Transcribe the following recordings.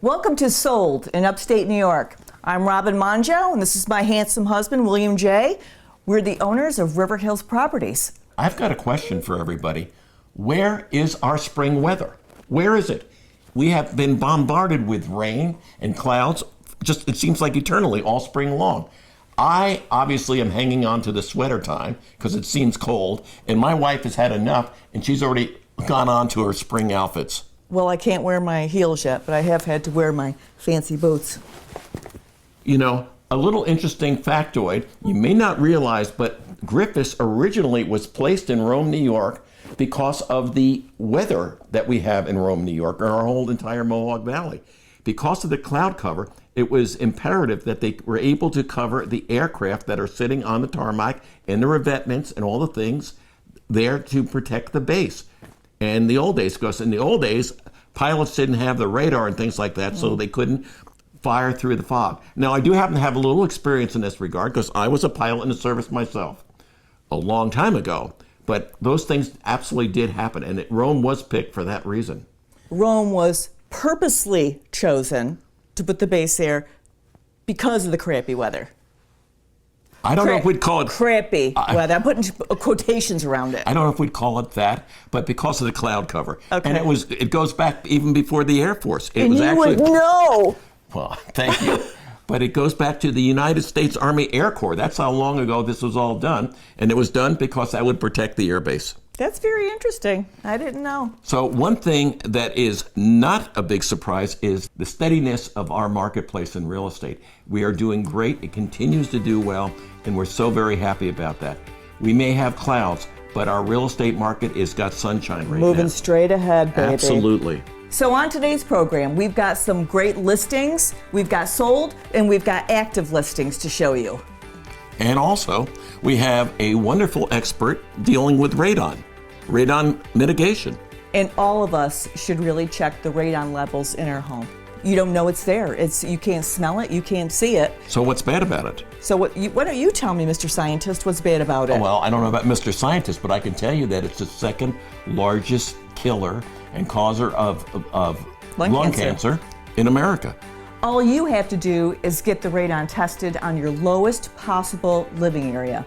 Welcome to Sold in Upstate New York. I'm Robin Mongeau, and this is my handsome husband, William J. We're the owners of River Hills Properties. I've got a question for everybody. Where is our spring weather? Where is it? We have been bombarded with rain and clouds, just it seems like eternally, all spring long. I obviously am hanging on to the sweater time because it seems cold, and my wife has had enough, and she's already gone on to her spring outfits. Well, I can't wear my heels yet, but I have had to wear my fancy boots. You know, a little interesting factoid, you may not realize, but Griffiths originally was placed in Rome, New York because of the weather that we have in Rome, New York, or our whole entire Mohawk Valley. Because of the cloud cover, it was imperative that they were able to cover the aircraft that are sitting on the tarmac and the revetments and all the things there to protect the base. And the old days, because in the old days, pilots didn't have the radar and things like that, so they couldn't fire through the fog. Now, I do happen to have a little experience in this regard because I was a pilot in the service myself a long time ago. But those things absolutely did happen, and Rome was picked for that reason. Rome was purposely chosen to put the base there because of the crappy weather. I don't know if we'd call it crappy weather. I'm putting quotations around it. I don't know if we'd call it that, but because of the cloud cover. Okay. And it goes back even before the Air Force. And you would know. Well, thank you. But it goes back to the United States Army Air Corps. That's how long ago this was all done. And it was done because that would protect the air base. That's very interesting. I didn't know. So one thing that is not a big surprise is the steadiness of our marketplace in real estate. We are doing great. It continues to do well, and we're so very happy about that. We may have clouds, but our real estate market has got sunshine right now. Moving straight ahead, baby. Absolutely. So on today's program, we've got some great listings, we've got sold, and we've got active listings to show you. And also, we have a wonderful expert dealing with radon mitigation. And all of us should really check the radon levels in our home. You don't know it's there. You can't smell it, you can't see it. So what's bad about it? So why don't you tell me, Mr. Scientist, what's bad about it? Well, I don't know about Mr. Scientist, but I can tell you that it's the second largest killer and causer of lung cancer in America. All you have to do is get the radon tested on your lowest possible living area.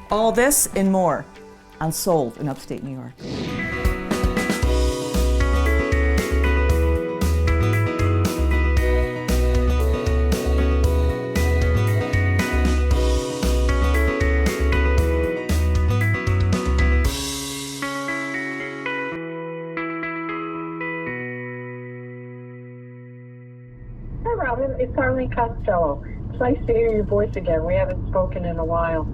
All this and more on Sold in Upstate New York. Hi, Robin. It's Arlene Costello. It's nice to hear your voice again. We haven't spoken in a while.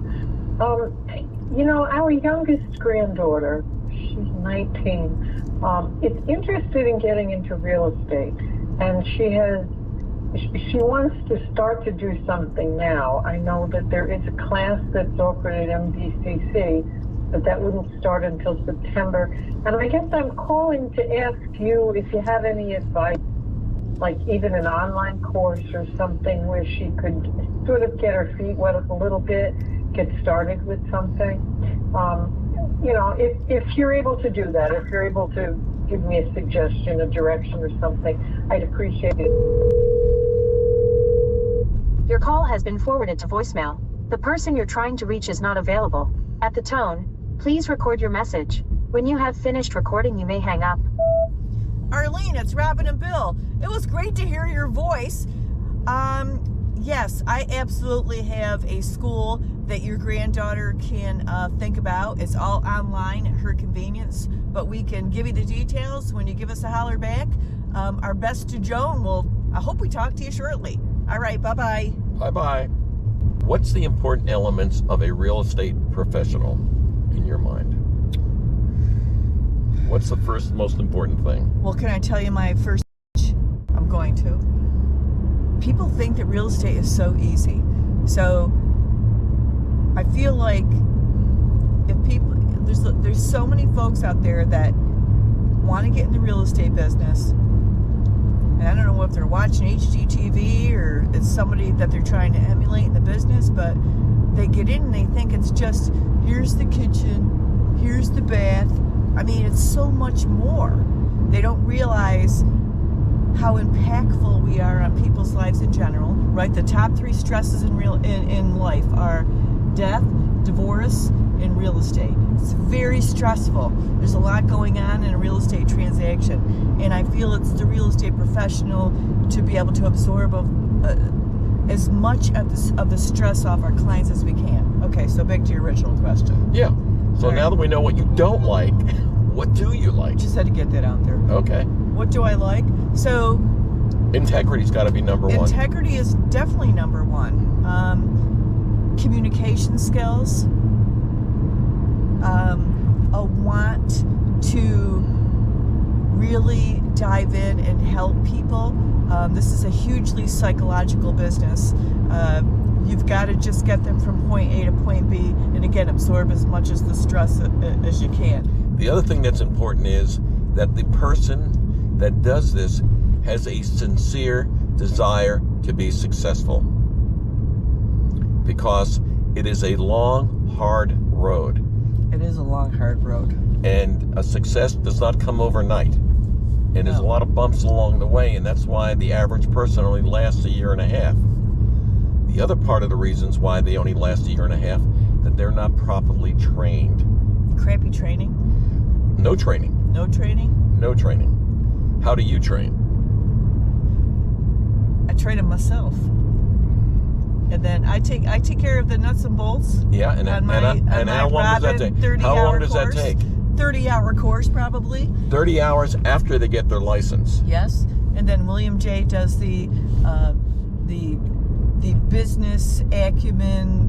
You know, our youngest granddaughter, she's 19, is interested in getting into real estate, and she wants to start to do something now. I know that there is a class that's offered at MDCC, but that wouldn't start until September. And I guess I'm calling to ask you if you have any advice, like even an online course or something where she could sort of get her feet wet a little bit, get started with something. You know, if you're able to do that, if you're able to give me a suggestion, a direction or something, I'd appreciate it. Your call has been forwarded to voicemail. The person you're trying to reach is not available. At the tone, please record your message. When you have finished recording, you may hang up. Arlene, it's Robin and Bill. It was great to hear your voice. Yes, I absolutely have a school that your granddaughter can think about. It's all online at her convenience, but we can give you the details when you give us a holler back. Our best to Joan. I hope we talk to you shortly. All right, bye-bye. Bye-bye. What's the important elements of a real estate professional in your mind? What's the first most important thing? Well, can I tell you my first? I'm going to. People think that real estate is so easy. So I feel like if people, there's so many folks out there that want to get in the real estate business. And I don't know if they're watching HGTV or it's somebody that they're trying to emulate in the business, but they get in and they think it's just, here's the kitchen, here's the bath. I mean, it's so much more. They don't realize how impactful we are on people's lives in general, right? The top 3 stresses in life are death, divorce, and real estate. It's very stressful. There's a lot going on in a real estate transaction, and I feel it's the real estate professional to be able to absorb as much of the stress off our clients as we can. Okay, so back to your original question. Yeah. So now that we know what you don't like, what do you like? Just had to get that out there. Okay. What do I like? So Integrity's got to be number one. integrity is definitely number one. Communication skills. A want to really dive in and help people. This is a hugely psychological business. You've got to just get them from point A to point B, and again, absorb as much as the stress as you can. The other thing that's important is that the person that does this has a sincere desire to be successful, because it is a long, hard road. It is a long, hard road. And a success does not come overnight. And there's a lot of bumps along the way, and that's why the average person only lasts a year and a half. The other part of the reasons why they only last a year and a half, that they're not properly trained. Crappy training? No training. No training? No training. How do you train? I train them myself. And then I take care of the nuts and bolts. Yeah, and how long does that take? How long does that take? 30-hour course, probably. 30 hours after they get their license. Yes, and then William J. does the business acumen,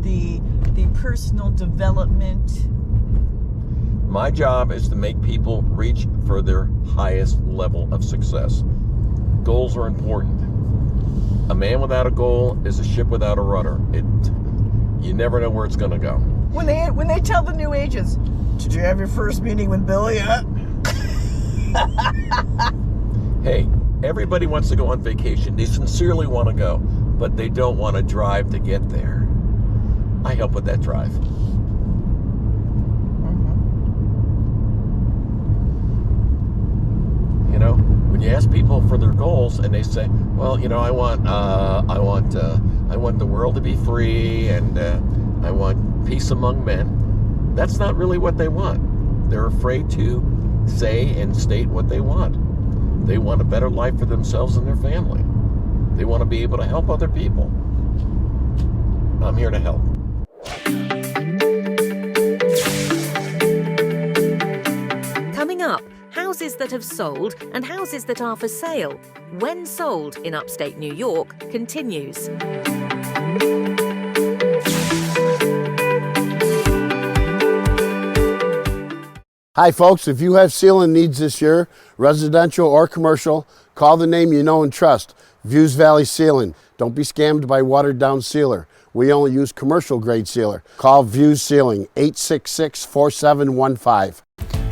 the personal development. My job is to make people reach for their highest level of success. Goals are important. A man without a goal is a ship without a rudder. You never know where it's going to go. When they tell the new agents, did you have your first meeting with Bill yet? Hey, everybody wants to go on vacation. They sincerely want to go, but they don't want to drive to get there. I help with that drive. You know, when you ask people for their goals and they say, well, you know, I want the world to be free, and I want peace among men. That's not really what they want. They're afraid to say and state what they want. They want a better life for themselves and their family. They want to be able to help other people. I'm here to help. Coming up, houses that have sold and houses that are for sale. When sold in upstate New York continues. Hi folks, if you have sealing needs this year, residential or commercial, call the name you know and trust, Views Valley Sealing. Don't be scammed by watered down sealer. We only use commercial grade sealer. Call Views Sealing, 866-4715.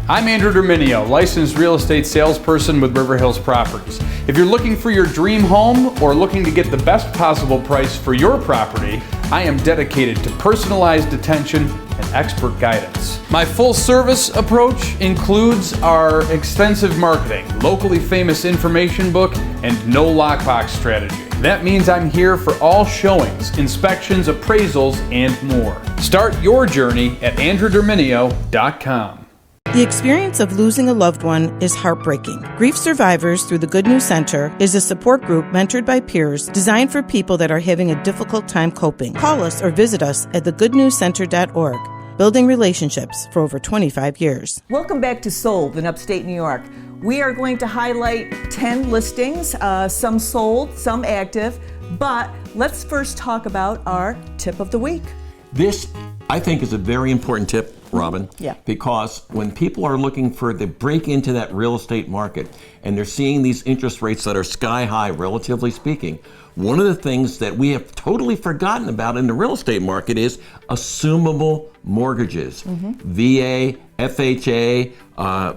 I'm Andrew Derminio, licensed real estate salesperson with River Hills Properties. If you're looking for your dream home or looking to get the best possible price for your property, I am dedicated to personalized attention and expert guidance. My full service approach includes our extensive marketing, locally famous information book, and no lockbox strategy. That means I'm here for all showings, inspections, appraisals, and more. Start your journey at andrewderminio.com. The experience of losing a loved one is heartbreaking. Grief Survivors through the Good News Center is a support group mentored by peers designed for people that are having a difficult time coping. Call us or visit us at thegoodnewscenter.org. Building relationships for over 25 years. Welcome back to Sold in Upstate New York. We are going to highlight 10 listings, some sold, some active, but let's first talk about our tip of the week. This, I think, is a very important tip, Robin. Yeah. Because when people are looking for the break into that real estate market and they're seeing these interest rates that are sky high, relatively speaking, one of the things that we have totally forgotten about in the real estate market is assumable mortgages. VA, FHA,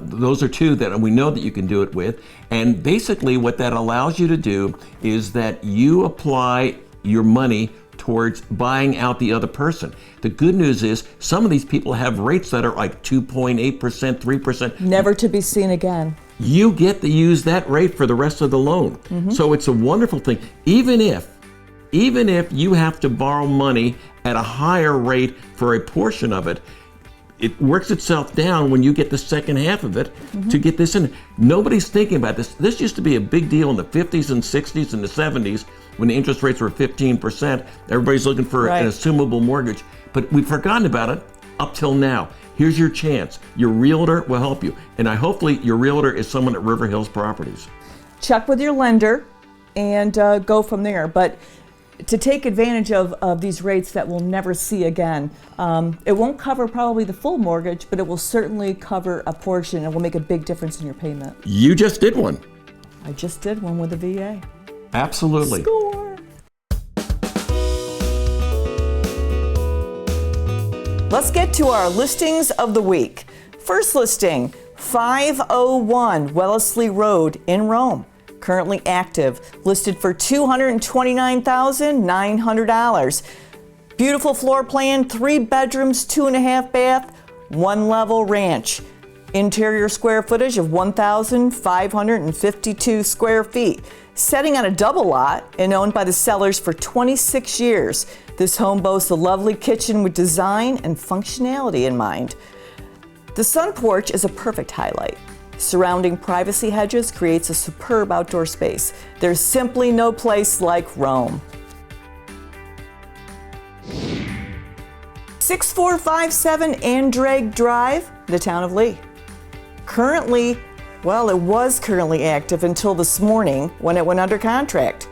those are two that we know that you can do it with. And basically what that allows you to do is that you apply your money towards buying out the other person. The good news is some of these people have rates that are like 2.8%, 3%. Never to be seen again. you get to use that rate for the rest of the loan. So it's a wonderful thing. Even if you have to borrow money at a higher rate for a portion of it, it works itself down when you get the second half of it to get this in. Nobody's thinking about this. This used to be a big deal in the 50s and 60s and the 70s when the interest rates were 15%. Everybody's looking for an assumable mortgage. But we've forgotten about it up till now. Here's your chance. Your realtor will help you. And hopefully your realtor is someone at River Hills Properties. Check with your lender and go from there. But to take advantage of these rates that we'll never see again, it won't cover probably the full mortgage, but it will certainly cover a portion and will make a big difference in your payment. You just did one. I just did one with a VA. Absolutely. Score! Let's get to our listings of the week. First listing, 501 Wellesley Road in Rome. Currently active, listed for $229,900. Beautiful floor plan, 3 bedrooms, 2.5 bath, 1 level ranch. Interior square footage of 1,552 square feet. Setting on a double lot and owned by the sellers for 26 years. This home boasts a lovely kitchen with design and functionality in mind. The sun porch is a perfect highlight. Surrounding privacy hedges creates a superb outdoor space. There's simply no place like Rome. 6457 Andrade Drive, the town of Lee. Currently, well, it was currently active until this morning when it went under contract.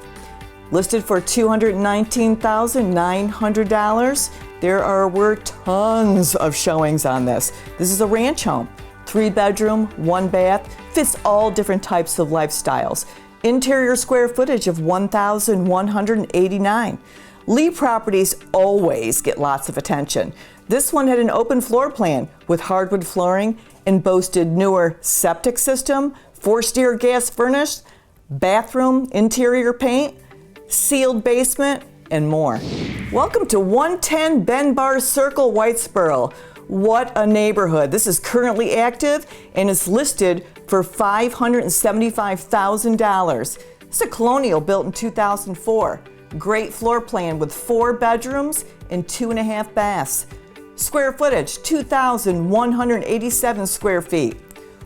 Listed for $219,900. There were tons of showings on this. This is a ranch home. 3 bedroom, 1 bath, fits all different types of lifestyles. Interior square footage of 1,189. Lee properties always get lots of attention. This one had an open floor plan with hardwood flooring and boasted newer septic system, forced-air gas furnace, bathroom, interior paint, sealed basement, and more. Welcome to 110 Ben Bar Circle, Whitesboro. What a neighborhood. This is currently active and is listed for $575,000. It's a colonial built in 2004. Great floor plan with 4 bedrooms and 2.5 baths. Square footage, 2,187 square feet.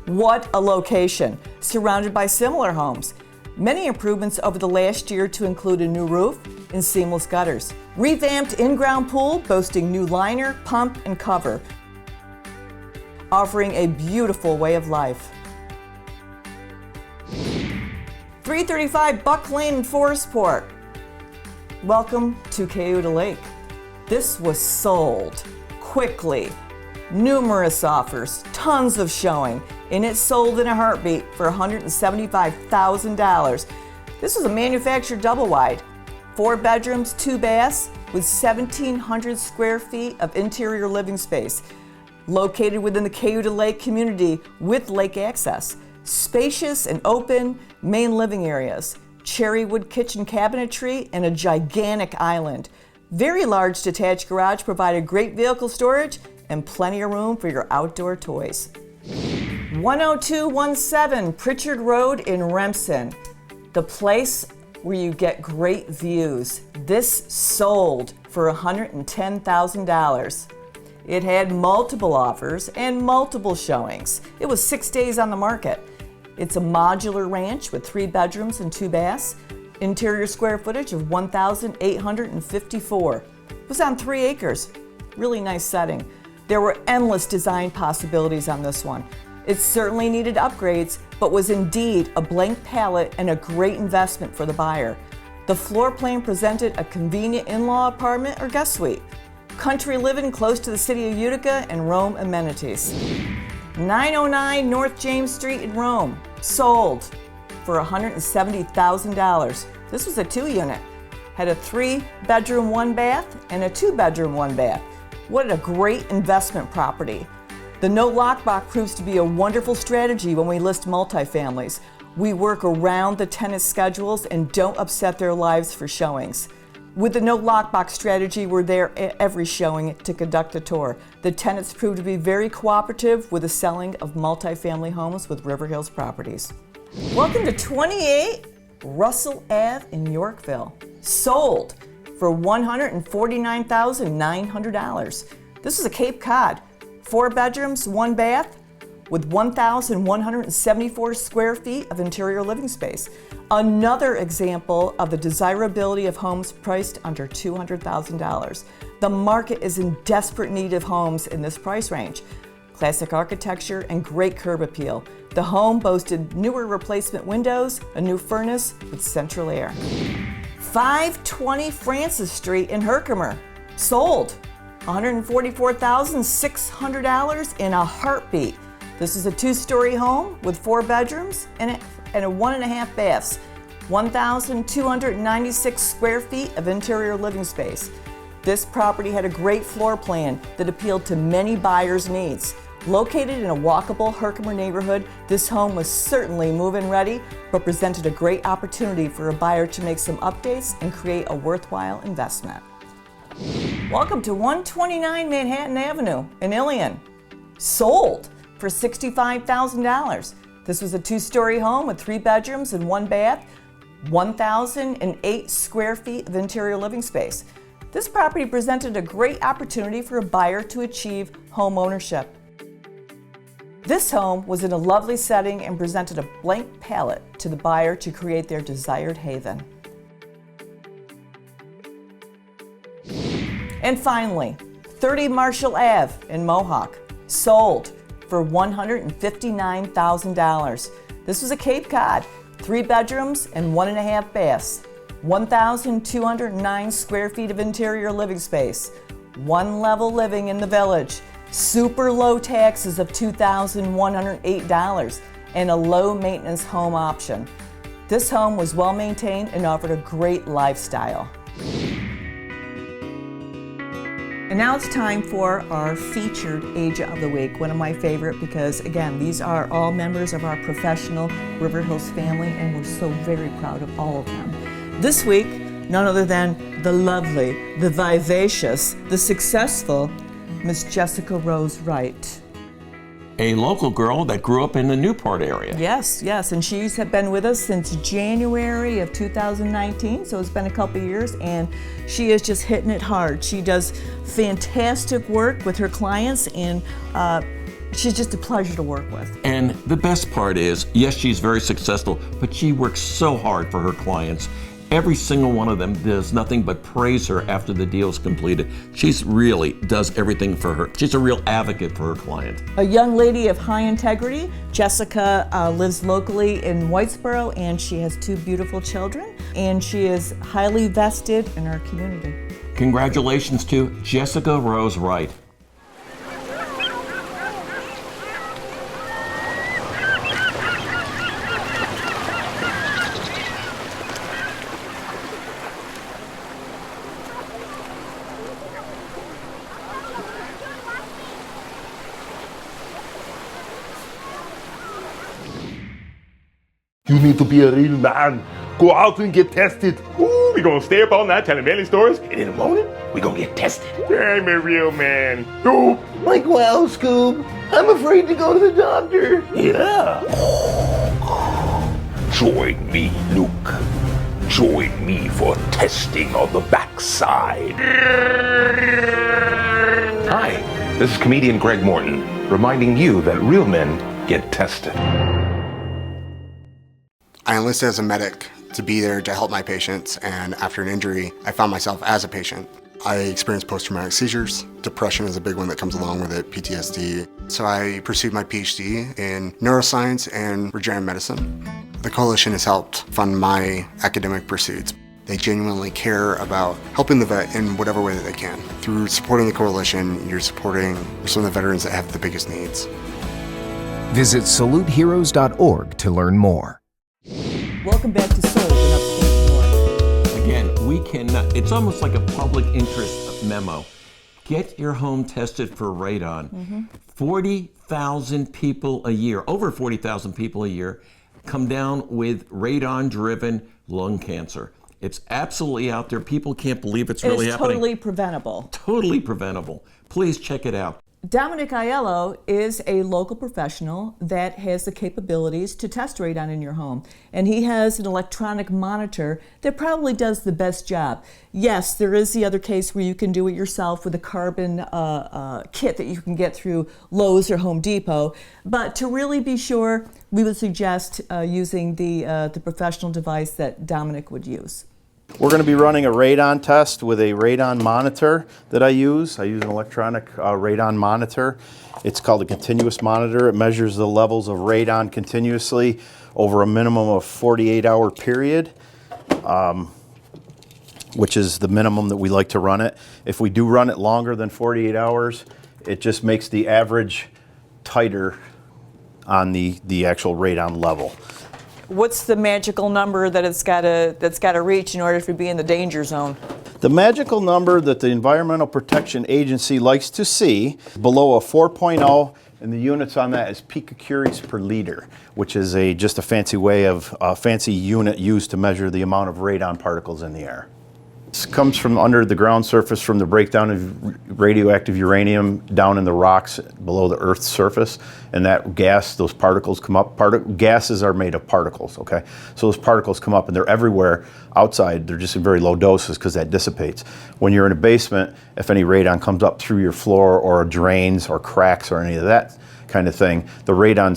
What a location, surrounded by similar homes. Many improvements over the last year to include a new roof and seamless gutters. Revamped in-ground pool boasting new liner, pump, and cover, offering a beautiful way of life. 335 Buck Lane in Forestport. Welcome to Cayuga Lake. This was sold quickly. Numerous offers, tons of showing, and it sold in a heartbeat for $175,000. This was a manufactured double wide, 4 bedrooms, 2 baths, with 1,700 square feet of interior living space. Located within the Cayuga Lake community with lake access. Spacious and open main living areas, cherry wood kitchen cabinetry, and a gigantic island. Very large detached garage provided great vehicle storage and plenty of room for your outdoor toys. 10217 Pritchard Road in Remsen, the place where you get great views. This sold for $110,000. It had multiple offers and multiple showings. It was 6 days on the market. It's a modular ranch with 3 bedrooms and 2 baths. Interior square footage of 1,854. It was on 3 acres. Really nice setting. There were endless design possibilities on this one. It certainly needed upgrades, but was indeed a blank palette and a great investment for the buyer. The floor plan presented a convenient in-law apartment or guest suite. Country living close to the city of Utica and Rome amenities. 909 North James Street in Rome, sold for $170,000. This was a 2-unit. Had a 3-bedroom, 1 bath and a 2-bedroom, 1 bath. What a great investment property. The no lockbox proves to be a wonderful strategy when we list multifamilies. We work around the tenant schedules and don't upset their lives for showings. With the no lockbox strategy, we're there at every showing to conduct a tour. The tenants proved to be very cooperative with the selling of multifamily homes with River Hills Properties. Welcome to 28 Russell Ave in Yorkville. Sold for $149,900. This is a Cape Cod, 4 bedrooms, 1 bath, with 1,174 square feet of interior living space. Another example of the desirability of homes priced under $200,000. The market is in desperate need of homes in this price range. Classic architecture and great curb appeal. The home boasted newer replacement windows, a new furnace with central air. 520 Francis Street in Herkimer. Sold. $144,600 in a heartbeat. This is a 2-story home with 4 bedrooms and a 1.5 baths. 1,296 square feet of interior living space. This property had a great floor plan that appealed to many buyers' needs. Located in a walkable Herkimer neighborhood, this home was certainly move-in ready, but presented a great opportunity for a buyer to make some updates and create a worthwhile investment. Welcome to 129 Manhattan Avenue in Ilion. Sold for $65,000. This was a 2-story home with 3 bedrooms and 1 bath, 1,008 square feet of interior living space. This property presented a great opportunity for a buyer to achieve home ownership. This home was in a lovely setting and presented a blank palette to the buyer to create their desired haven. And finally, 30 Marshall Ave in Mohawk. Sold for $159,000. This was a Cape Cod, 3 bedrooms and 1.5 baths, 1,209 square feet of interior living space, 1 level living in the village, super low taxes of $2,108, and a low maintenance home option. This home was well maintained and offered a great lifestyle. And now it's time for our featured agent of the week, one of my favorite because, again, these are all members of our professional River Hills family, and we're so very proud of all of them. This week, none other than the lovely, the vivacious, the successful Miss Jessica Rose Wright. A local girl that grew up in the Newport area. Yes, and she's been with us since January of 2019, so it's been a couple years, and she is just hitting it hard. She does fantastic work with her clients, and she's just a pleasure to work with. And the best part is, yes, she's very successful, but she works so hard for her clients. Every single one of them does nothing but praise her after the deal is completed. She's really does everything for her. She's a real advocate for her client. A young lady of high integrity. Jessica lives locally in Whitesboro, and she has 2 beautiful children, and she is highly vested in our community. Congratulations to Jessica Rose Wright. You need to be a real man. Go out and get tested. Ooh, we gonna stay up all night telling manly stories, and in the morning, we gonna get tested. I'm a real man. Scoop. Like, well, Scoob, I'm afraid to go to the doctor. Yeah. Join me, Luke. Join me for testing on the backside. Hi, this is comedian Greg Morton, reminding you that real men get tested. I enlisted as a medic to be there to help my patients, and after an injury, I found myself as a patient. I experienced post-traumatic seizures. Depression is a big one that comes along with it, PTSD. So I pursued my PhD in neuroscience and regenerative medicine. The coalition has helped fund my academic pursuits. They genuinely care about helping the vet in whatever way that they can. Through supporting the coalition, you're supporting some of the veterans that have the biggest needs. Visit saluteheroes.org to learn more. Welcome back to Sold in Upstate New York. Again, we cannot, it's almost like a public interest memo. Get your home tested for radon. 40,000 people a year, over 40,000 people a year, come down with radon-driven lung cancer. It's absolutely out there. People can't believe it's really happening. It's totally preventable. Totally preventable. Please check it out. Dominic Aiello is a local professional that has the capabilities to test radon in your home. And he has an electronic monitor that probably does the best job. Yes, there is the other case where you can do it yourself with a carbon kit that you can get through Lowe's or Home Depot. But to really be sure, we would suggest using the professional device that Dominic would use. We're going to be running a radon test with a radon monitor that I use. I use an electronic radon monitor. It's called a continuous monitor. It measures the levels of radon continuously over a minimum of 48-hour period, which is the minimum that we like to run it. If we do run it longer than 48 hours, it just makes the average tighter on the actual radon level. What's the magical number that it's got to reach in order to be in the danger zone? The magical number that the Environmental Protection Agency likes to see below a 4.0, and the units on that is picocuries per liter, which is just a fancy way of a fancy unit used to measure the amount of radon particles in the air. This comes from under the ground surface from the breakdown of radioactive uranium down in the rocks below the Earth's surface, and that gas, those particles come up. Gases are made of particles, okay? So those particles come up and they're everywhere outside. They're just in very low doses because that dissipates. When you're in a basement, if any radon comes up through your floor or drains or cracks or any of that kind of thing, the radon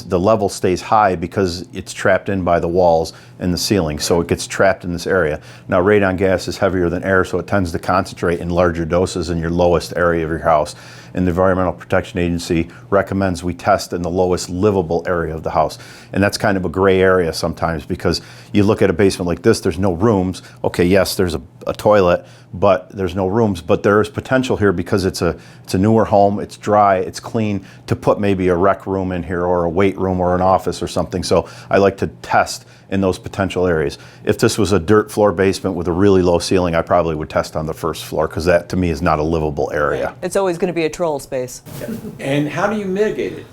the level stays high because it's trapped in by the walls and the ceiling, so it gets trapped in this area. Now radon gas is heavier than air, so it tends to concentrate in larger doses in your lowest area of your house. And the Environmental Protection Agency recommends we test in the lowest livable area of the house. And that's kind of a gray area sometimes, because you look at a basement like this, there's no rooms. Okay, yes, there's a toilet, but there's no rooms. But there is potential here because it's a newer home, it's dry, it's clean, to put maybe a rec room in here or a weight room or an office or something. So I like to test in those potential areas. If this was a dirt floor basement with a really low ceiling, I probably would test on the first floor, because that to me is not a livable area. It's always going to be a troll space. And how do you mitigate it?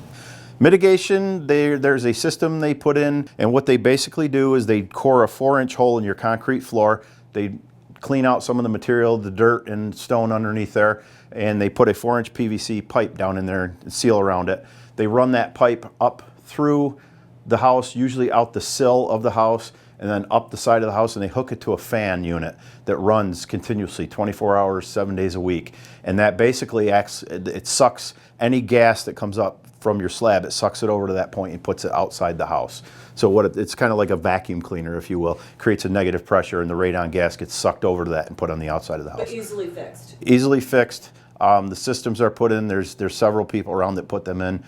Mitigation, there's a system they put in, and what they basically do is they core a 4-inch hole in your concrete floor. They clean out some of the material, the dirt and stone underneath there, and they put a 4-inch PVC pipe down in there and seal around it. They run that pipe up through the house, usually out the sill of the house, and then up the side of the house, and they hook it to a fan unit that runs continuously 24 hours, 7 days a week. And that basically it sucks any gas that comes up from your slab, it sucks it over to that point and puts it outside the house. So it's kind of like a vacuum cleaner, if you will, creates a negative pressure, and the radon gas gets sucked over to that and put on the outside of the house. But easily fixed. Easily fixed. The systems are put in. There's several people around that put them in.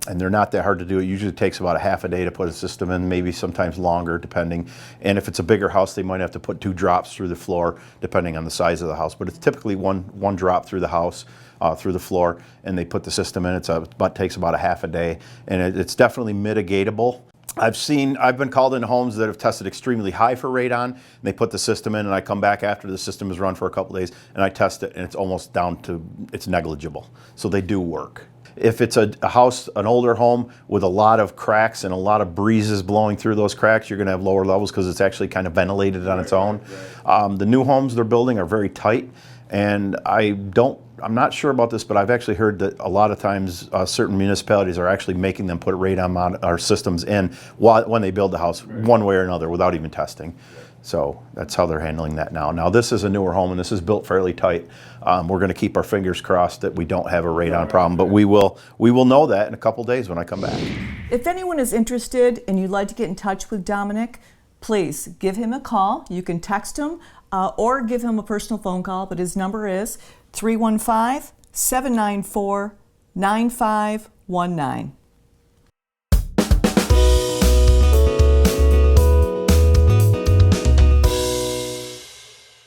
And they're not that hard to do. It usually takes about a half a day to put a system in, maybe sometimes longer, depending. And if it's a bigger house, they might have to put 2 drops through the floor, depending on the size of the house. But it's typically one drop through the house, through the floor, and they put the system in. It takes about a half a day, and it's definitely mitigatable. I've been called into homes that have tested extremely high for radon, and they put the system in, and I come back after the system is run for a couple days, and I test it, and it's almost down to, it's negligible. So they do work. If it's a house, an older home with a lot of cracks and a lot of breezes blowing through those cracks, you're going to have lower levels because it's actually kind of ventilated on its own. The new homes they're building are very tight, and I'm not sure about this, but I've actually heard that a lot of times certain municipalities are actually making them put radon systems in when they build the house, one way or another, without even testing. So that's how they're handling that now. Now this is a newer home, and this is built fairly tight. We're going to keep our fingers crossed that we don't have a radon problem, but we will know that in a couple days when I come back. If anyone is interested and you'd like to get in touch with Dominic, please give him a call. You can text him or give him a personal phone call, but his number is 315-794-9519.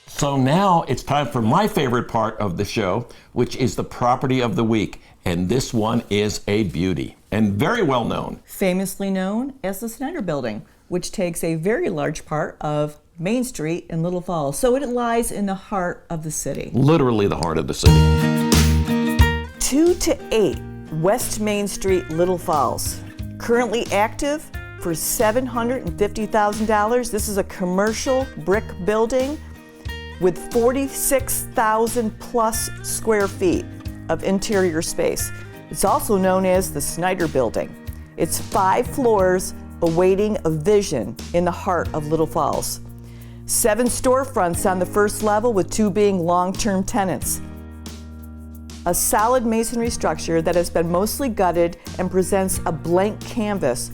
So now it's time for my favorite part of the show, which is the property of the week. And this one is a beauty and very well known. Famously known as the Snyder Building, which takes a very large part of Main Street in Little Falls. So it lies in the heart of the city. Literally the heart of the city. 2 to 8 West Main Street, Little Falls. Currently active, For $750,000, this is a commercial brick building with 46,000 plus square feet of interior space. It's also known as the Snyder Building. It's 5 floors awaiting a vision in the heart of Little Falls. 7 storefronts on the first level with 2 being long-term tenants. A solid masonry structure that has been mostly gutted and presents a blank canvas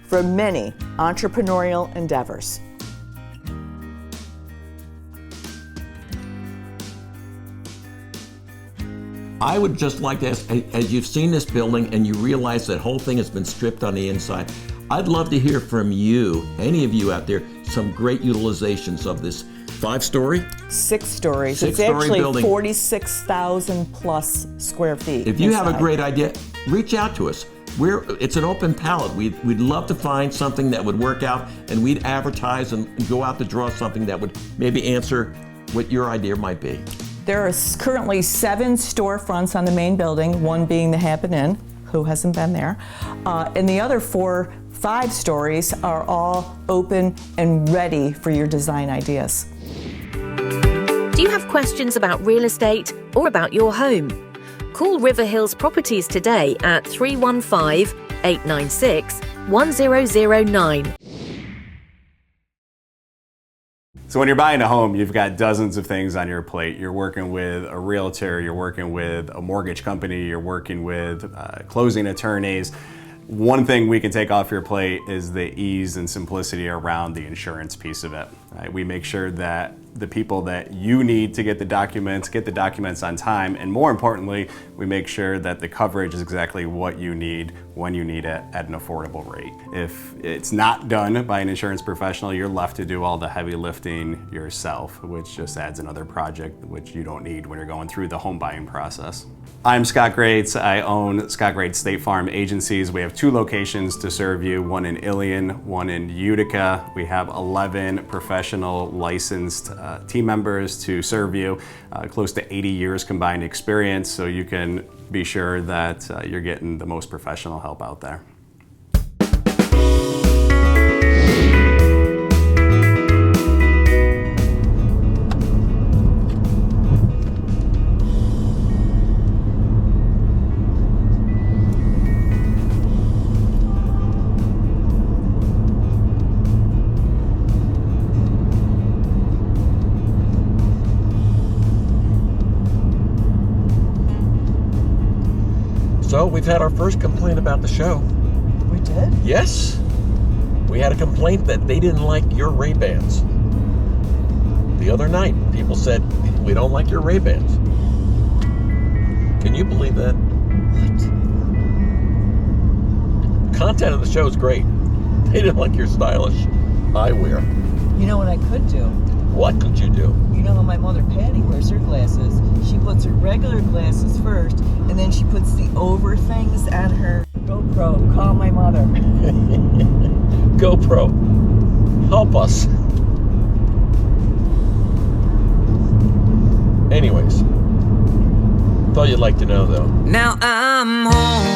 for many entrepreneurial endeavors. I would just like to ask, as you've seen this building and you realize that whole thing has been stripped on the inside, I'd love to hear from you, any of you out there, some great utilizations of this 5-story? 6 stories. It's 6-story actually building. 46,000 plus square feet. If you have a inside. great idea, reach out to us. It's an open palette. We'd love to find something that would work out, and we'd advertise and go out to draw something that would maybe answer what your idea might be. There are currently 7 storefronts on the main building, one being the Hampton Inn, who hasn't been there, and the other 5 stories are all open and ready for your design ideas. Do you have questions about real estate or about your home? Call River Hills Properties today at 315-896-1009. So when you're buying a home, you've got dozens of things on your plate. You're working with a realtor, you're working with a mortgage company, you're working with closing attorneys. One thing we can take off your plate is the ease and simplicity around the insurance piece of it. Right? We make sure that the people that you need to get the documents on time, and more importantly, we make sure that the coverage is exactly what you need when you need it at an affordable rate. If it's not done by an insurance professional, you're left to do all the heavy lifting yourself, which just adds another project which you don't need when you're going through the home buying process. I'm Scott Grates. I own Scott Grates State Farm Agencies. We have 2 locations to serve you, one in Ilion, one in Utica. We have 11 professional licensed team members to serve you, close to 80 years combined experience, so you can be sure that you're getting the most professional help out there. So we've had our first complaint about the show. We did? Yes. We had a complaint that they didn't like your Ray-Bans. The other night, people said, we don't like your Ray-Bans. Can you believe that? What? The content of the show is great. They didn't like your stylish eyewear. You know what I could do? What could you do? You know how my mother Patty wears her glasses? She puts her regular glasses first, and then she puts the over things on her GoPro. Call my mother. GoPro, help us. Anyways, thought you'd like to know though. Now I'm home.